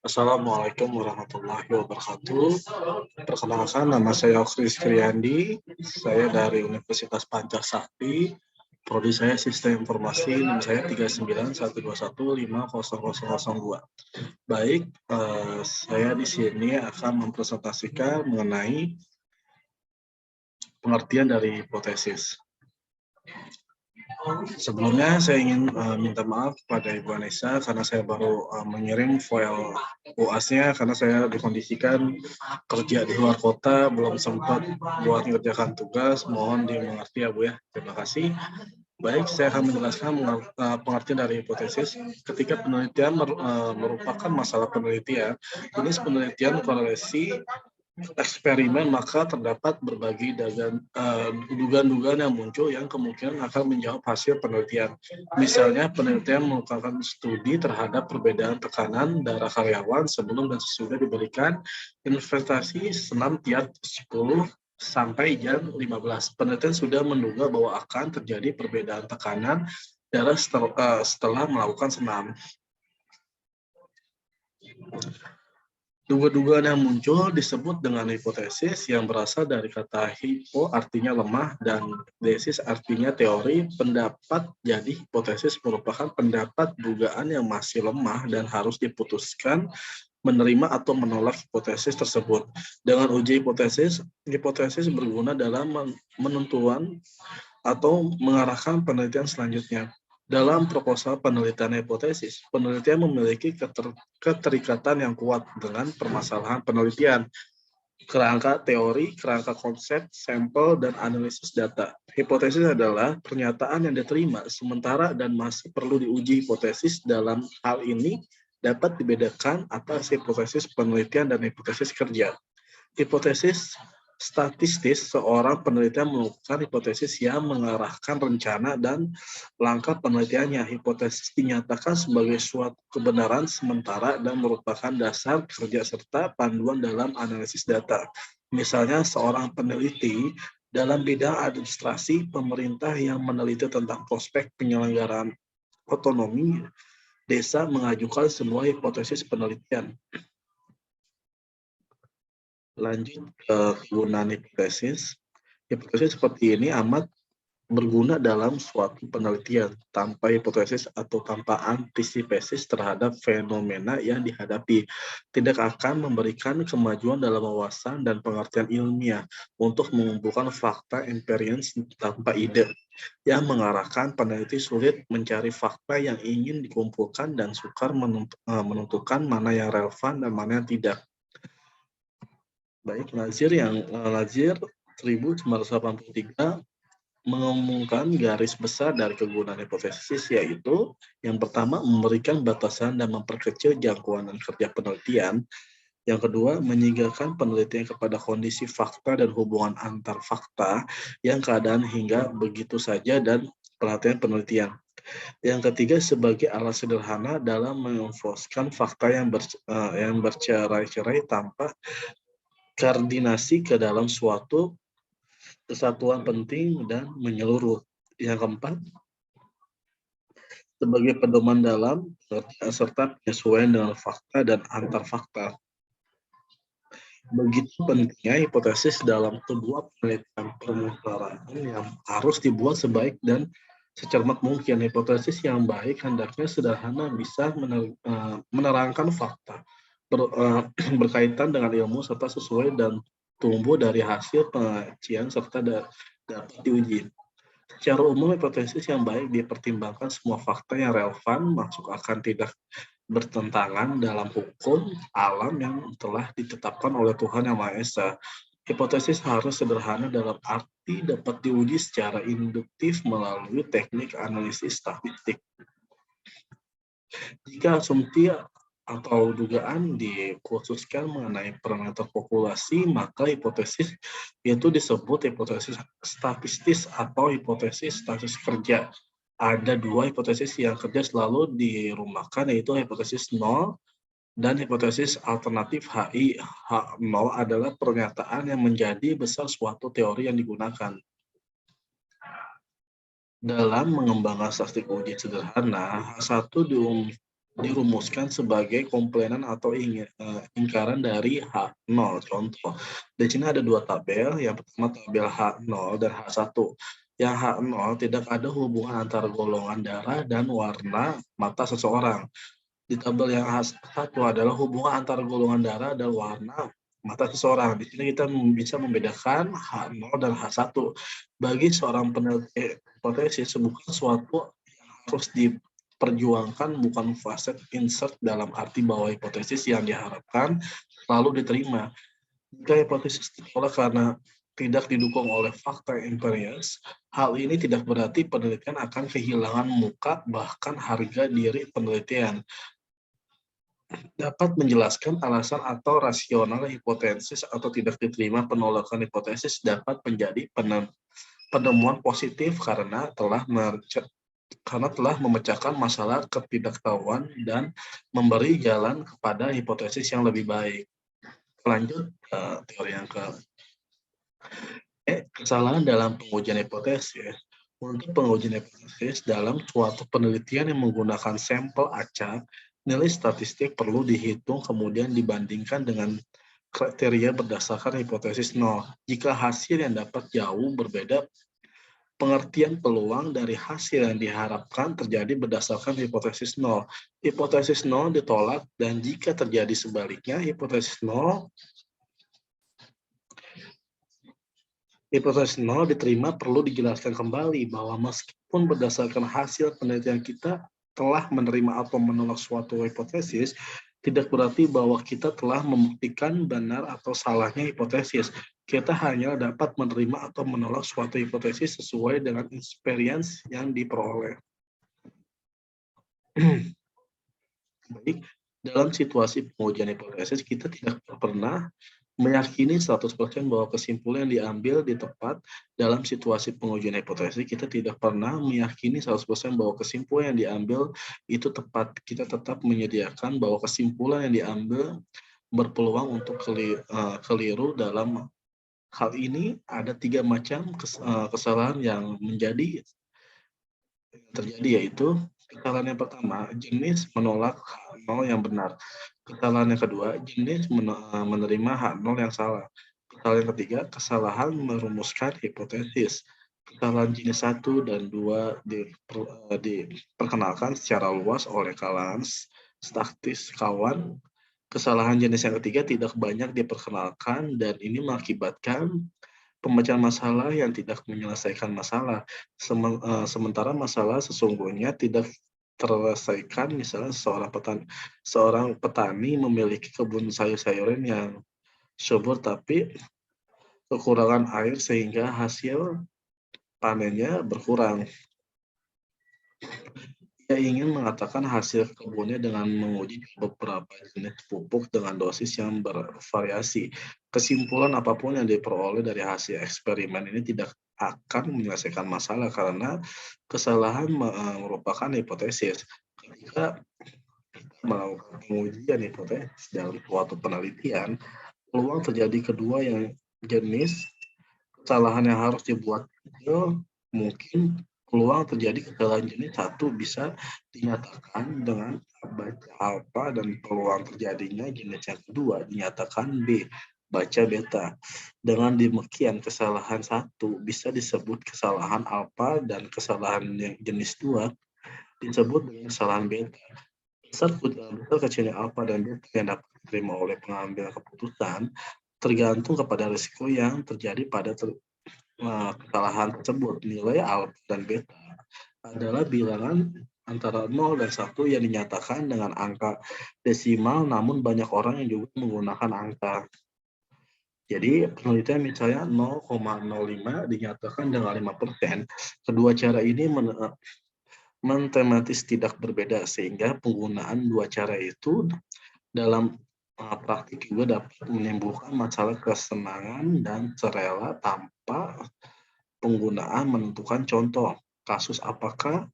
Assalamualaikum warahmatullahi wabarakatuh. Perkenalkan, nama saya Okris Kriandi. Saya dari Universitas Pancasakti. Prodi saya Sistem Informasi, nama saya 39121500002. Baik, saya di sini akan mempresentasikan mengenai pengertian dari hipotesis. Sebelumnya saya ingin minta maaf kepada Ibu Anissa karena saya baru mengirim file UAS-nya karena saya dikondisikan kerja di luar kota, belum sempat buat mengerjakan tugas. Mohon dimengerti ya Bu ya. Terima kasih. Baik, saya akan menjelaskan pengertian dari hipotesis. Ketika penelitian merupakan masalah penelitian, jenis penelitian korelasi eksperimen, maka terdapat berbagai dugaan-dugaan yang muncul yang kemungkinan akan menjawab hasil penelitian. Misalnya, penelitian melakukan studi terhadap perbedaan tekanan darah karyawan sebelum dan sesudah diberikan investasi senam tiap 10 sampai jam 15. Penelitian sudah menduga bahwa akan terjadi perbedaan tekanan darah setelah melakukan senam. Dugaan-dugaan yang muncul disebut dengan hipotesis yang berasal dari kata hipo artinya lemah dan tesis artinya teori pendapat. Jadi hipotesis merupakan pendapat dugaan yang masih lemah dan harus diputuskan menerima atau menolak hipotesis tersebut. Dengan uji hipotesis, hipotesis berguna dalam menentukan atau mengarahkan penelitian selanjutnya. Dalam proposal penelitian hipotesis, penelitian memiliki keterikatan yang kuat dengan permasalahan penelitian, kerangka teori, kerangka konsep, sampel, dan analisis data. Hipotesis adalah pernyataan yang diterima sementara dan masih perlu diuji. Hipotesis dalam hal ini dapat dibedakan atas hipotesis penelitian dan hipotesis kerja. Hipotesis statistis, seorang penelitian melakukan hipotesis yang mengarahkan rencana dan langkah penelitiannya. Hipotesis dinyatakan sebagai suatu kebenaran sementara dan merupakan dasar kerja serta panduan dalam analisis data. Misalnya, seorang peneliti dalam bidang administrasi pemerintah yang meneliti tentang prospek penyelenggaraan otonomi desa mengajukan sebuah hipotesis penelitian. Lanjut ke penggunaan hipotesis. Hipotesis seperti ini amat berguna dalam suatu penelitian. Tanpa hipotesis atau tanpa antisipasis terhadap fenomena yang dihadapi, tidak akan memberikan kemajuan dalam wawasan dan pengertian ilmiah untuk mengumpulkan fakta empiris tanpa ide yang mengarahkan peneliti sulit mencari fakta yang ingin dikumpulkan dan sukar menentukan mana yang relevan dan mana yang tidak. Baik, Lazir 1983 mengumumkan garis besar dari kegunaan hipotesis, yaitu yang pertama memberikan batasan dan memperkecil jangkauan kerja penelitian. Yang kedua, menyingkirkan penelitian kepada kondisi fakta dan hubungan antar fakta yang keadaan hingga begitu saja dan perhatian penelitian. Yang ketiga, sebagai alat sederhana dalam menginfoskan fakta yang bercerai-cerai tanpa koordinasi ke dalam suatu kesatuan penting dan menyeluruh. Yang keempat, sebagai pedoman dalam serta penyesuaian dengan fakta dan antar fakta. Begitu pentingnya hipotesis dalam sebuah penelitian permukaan yang harus dibuat sebaik dan secermat mungkin. Hipotesis yang baik hendaknya sederhana, bisa menerangkan fakta, berkaitan dengan ilmu serta sesuai dan tumbuh dari hasil pengajian serta dapat diuji. Secara umum, hipotesis yang baik dipertimbangkan semua fakta yang relevan, masuk akal, tidak bertentangan dalam hukum alam yang telah ditetapkan oleh Tuhan Yang Maha Esa. Hipotesis harus sederhana dalam arti dapat diuji secara induktif melalui teknik analisis statistik. Jika asumsi atau dugaan dikhususkan mengenai parameter populasi, maka hipotesis itu disebut hipotesis statistis atau hipotesis statis kerja. Ada dua hipotesis yang kerja selalu dirumahkan, yaitu hipotesis nol dan hipotesis alternatif HI. H0 adalah pernyataan yang menjadi besar suatu teori yang digunakan. Dalam mengembangkan statistik uji sederhana, H1 dirumuskan sebagai komplenan atau ingkaran dari H0. Contoh, di sini ada dua tabel, yang pertama tabel H0 dan H1. Yang H0 tidak ada hubungan antara golongan darah dan warna mata seseorang. Di tabel yang H1 adalah hubungan antara golongan darah dan warna mata seseorang. Di sini kita bisa membedakan H0 dan H1. Bagi seorang peneliti hipotesis, bukan suatu yang harus diperjuangkan, bukan facet insert dalam arti bahwa hipotesis yang diharapkan selalu diterima. Jika hipotesis ditolak karena tidak didukung oleh fakta empiris, hal ini tidak berarti penelitian akan kehilangan muka, bahkan harga diri penelitian. Dapat menjelaskan alasan atau rasional hipotesis atau tidak diterima penolakan hipotesis dapat menjadi penemuan positif karena telah memecahkan masalah ketidaktahuan dan memberi jalan kepada hipotesis yang lebih baik. Lanjut teori yang ke kesalahan dalam pengujian hipotesis. Untuk pengujian hipotesis dalam suatu penelitian yang menggunakan sampel acak, nilai statistik perlu dihitung kemudian dibandingkan dengan kriteria berdasarkan hipotesis nol. Jika hasil yang dapat jauh berbeda, pengertian peluang dari hasil yang diharapkan terjadi berdasarkan hipotesis nol. Hipotesis nol ditolak dan jika terjadi sebaliknya, hipotesis nol diterima. Perlu dijelaskan kembali bahwa meskipun berdasarkan hasil penelitian kita telah menerima atau menolak suatu hipotesis, tidak berarti bahwa kita telah membuktikan benar atau salahnya hipotesis. Kita hanya dapat menerima atau menolak suatu hipotesis sesuai dengan experience yang diperoleh. Baik, dalam situasi pengujian hipotesis, kita tidak pernah meyakini 100% bahwa kesimpulan yang diambil di tepat. Dalam situasi pengujian hipotesis, kita tidak pernah meyakini 100% bahwa kesimpulan yang diambil itu tepat. Kita tetap menyediakan bahwa kesimpulan yang diambil berpeluang untuk keliru. Dalam hal ini, ada 3 macam kesalahan yang terjadi, yaitu kesalahan yang pertama, jenis menolak H0 yang benar. Kesalahan yang kedua, jenis menerima H0 yang salah. Kesalahan yang ketiga, kesalahan merumuskan hipotesis. Kesalahan jenis 1 dan 2 diperkenalkan secara luas oleh kalangan statistikawan. Kesalahan jenis yang ketiga tidak banyak diperkenalkan dan ini mengakibatkan pemecahan masalah yang tidak menyelesaikan masalah. Sementara masalah sesungguhnya tidak terselesaikan. Misalnya seorang petani memiliki kebun sayur-sayuran yang subur tapi kekurangan air sehingga hasil panennya berkurang. Ia ingin mengatakan hasil kebunnya dengan menguji beberapa jenis pupuk dengan dosis yang bervariasi. Kesimpulan apapun yang diperoleh dari hasil eksperimen ini tidak akan menyelesaikan masalah karena kesalahan merupakan hipotesis. Ketika melakukan pengujian hipotesis dalam suatu penelitian, peluang terjadi kedua yang jenis kesalahan yang harus dibuat kecil. Mungkin peluang terjadi kesalahan jenis 1 bisa dinyatakan dengan baca alfa dan peluang terjadinya jenis yang kedua dinyatakan B, baca beta. Dengan demikian kesalahan 1 bisa disebut kesalahan alfa dan kesalahan yang jenis 2 disebut dengan kesalahan beta. Besar kecilnya alfa dan beta yang dapat diterima oleh pengambil keputusan tergantung kepada risiko yang terjadi pada kesalahan tersebut. Nilai alfa dan beta adalah bilangan antara 0 dan 1 yang dinyatakan dengan angka desimal, namun banyak orang yang juga menggunakan angka. Jadi penelitian misalnya 0,05 dinyatakan dengan 5%. Kedua cara ini matematis tidak berbeda, sehingga penggunaan dua cara itu dalam praktik juga dapat menimbulkan masalah kesenangan dan serela tanpa penggunaan menentukan contoh kasus. Apakah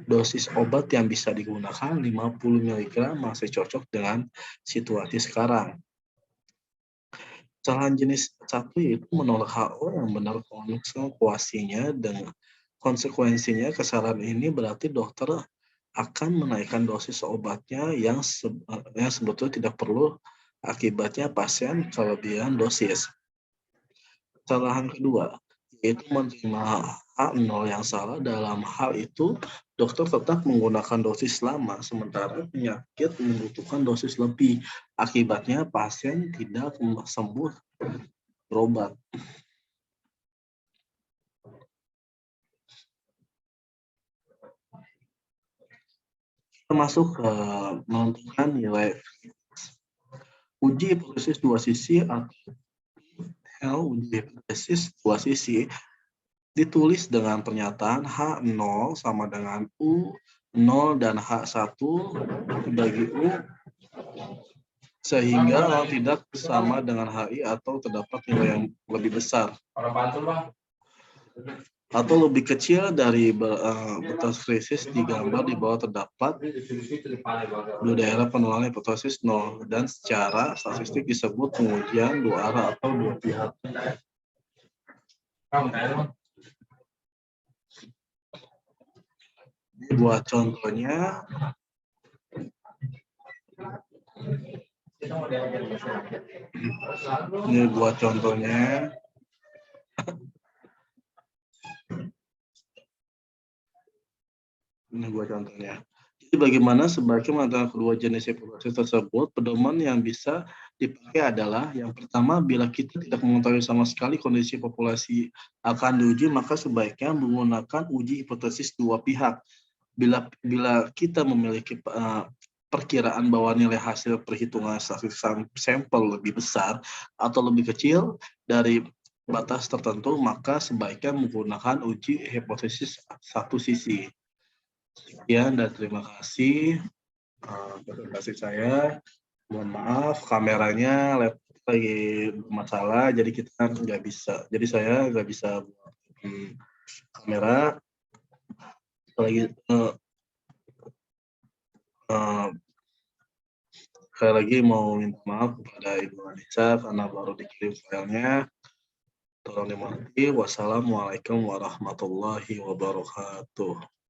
dosis obat yang bisa digunakan 50 mg masih cocok dengan situasi sekarang? Kesalahan jenis 1 yaitu menolak HO yang benar kuasinya Konsekuensinya kesalahan ini berarti dokter akan menaikkan dosis obatnya yang sebetulnya tidak perlu, akibatnya pasien kelebihan dosis. Kesalahan kedua, yaitu menerima H0 yang salah. Dalam hal itu, dokter tetap menggunakan dosis lama, sementara penyakit membutuhkan dosis lebih. Akibatnya pasien tidak sembuh berobat. Termasuk menentukan nilai uji hipotesis dua sisi atau uji hipotesis dua sisi ditulis dengan pernyataan H0 sama dengan U0 dan H1 bagi U sehingga 0 tidak sama dengan HI atau terdapat nilai yang lebih besar atau lebih kecil dari batas krisis di gambar di bawah terdapat di daerah penularan hipotesis 0 dan secara statistik disebut pengujian dua arah atau dua pihak. Ini buat contohnya. Ini buat contohnya. Ini buat contohnya. Jadi bagaimana sebaiknya menentukan kedua jenis hipotesis tersebut? Pedoman yang bisa dipakai adalah yang pertama, bila kita tidak mengetahui sama sekali kondisi populasi akan diuji, maka sebaiknya menggunakan uji hipotesis dua pihak. Bila kita memiliki perkiraan bahwa nilai hasil perhitungan statistik sampel lebih besar atau lebih kecil dari batas tertentu, maka sebaiknya menggunakan uji hipotesis satu sisi. Sekian dan terima kasih presentasi saya. Mohon maaf kameranya laptop lagi masalah, jadi kita nggak bisa. Jadi saya nggak bisa kamera. Sekali lagi mau minta maaf kepada Ibu Anissa karena baru dikirim filenya. Tolong dimengerti. Wassalamualaikum warahmatullahi wabarakatuh.